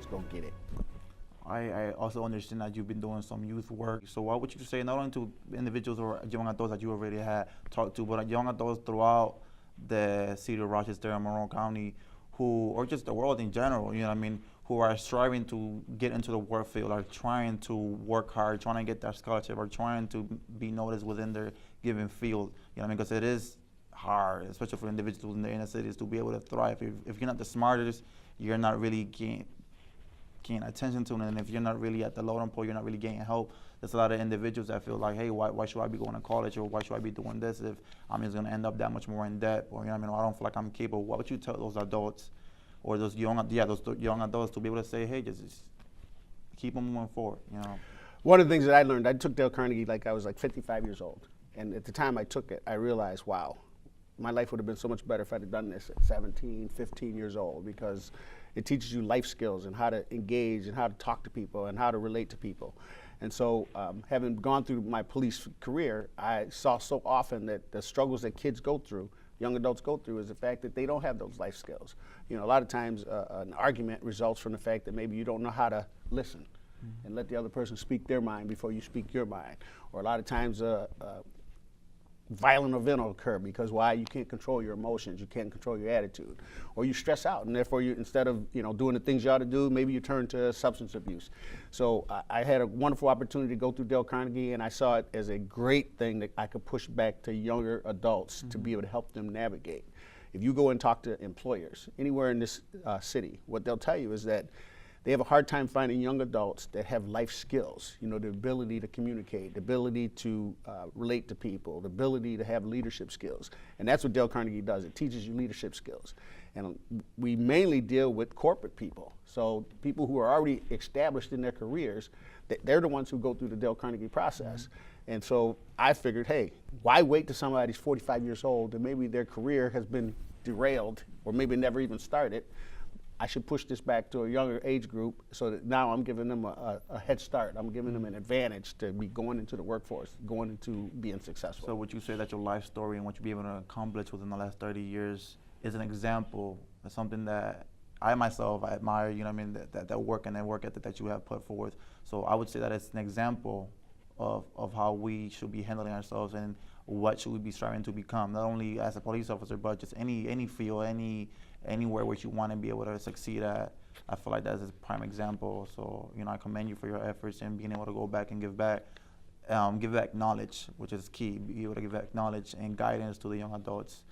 adults go get it. I also understand that you've been doing some youth work. So what would you say, not only to individuals or young adults that you already had talked to, but young adults throughout the city of Rochester and Monroe County who, or just the world in general, you know what I mean, who are striving to get into the work field, are trying to work hard, trying to get that scholarship, or trying to be noticed within their given field, you know what I mean, because it is hard, especially for individuals in the inner cities, to be able to thrive. If you're not the smartest, you're not really gain attention to, and if you're not really at the lower point, you're not really getting help. There's a lot of individuals that feel like, hey, why should I be going to college, or why should I be doing this if I'm just gonna end up that much more in debt, or you know what I mean, or I don't feel like I'm capable. What would you tell those adults, or those young adults to be able to say, hey, just keep on moving forward, you know? One of the things that I learned, I took Dale Carnegie like I was like 55 years old. And at the time I took it, I realized, wow, my life would have been so much better if I'd have done this at 17, 15 years old, because it teaches you life skills and how to engage and how to talk to people and how to relate to people. And so having gone through my police career, I saw so often that the struggles that kids go through, young adults go through, is the fact that they don't have those life skills. You know, a lot of times an argument results from the fact that maybe you don't know how to listen and let the other person speak their mind before you speak your mind. Or a lot of times violent event will occur because why? You can't control your emotions, you can't control your attitude, or you stress out, and therefore you, instead of doing the things you ought to do, maybe you turn to substance abuse. So I had a wonderful opportunity to go through Dale Carnegie, and I saw it as a great thing that I could push back to younger adults to be able to help them navigate. If you go and talk to employers anywhere in this city, what they'll tell you is that they have a hard time finding young adults that have life skills, the ability to communicate, the ability to relate to people, the ability to have leadership skills. And that's what Dale Carnegie does. It teaches you leadership skills. And we mainly deal with corporate people. So people who are already established in their careers, they're the ones who go through the Dale Carnegie process. And so I figured, hey, why wait till somebody's 45 years old and maybe their career has been derailed or maybe never even started? I should push this back to a younger age group so that now I'm giving them a head start. I'm giving them an advantage to be going into the workforce, going into being successful. So would you say that your life story and what you've been able to accomplish within the last 30 years is an example of something that I myself, I admire, you know what I mean, that work and that work ethic that you have put forth. So I would say that it's an example of how we should be handling ourselves and what should we be striving to become, not only as a police officer, but just any field, anywhere where you want to be able to succeed at. I feel like that's a prime example. So, I commend you for your efforts and being able to go back and give back knowledge, which is key, be able to give back knowledge and guidance to the young adults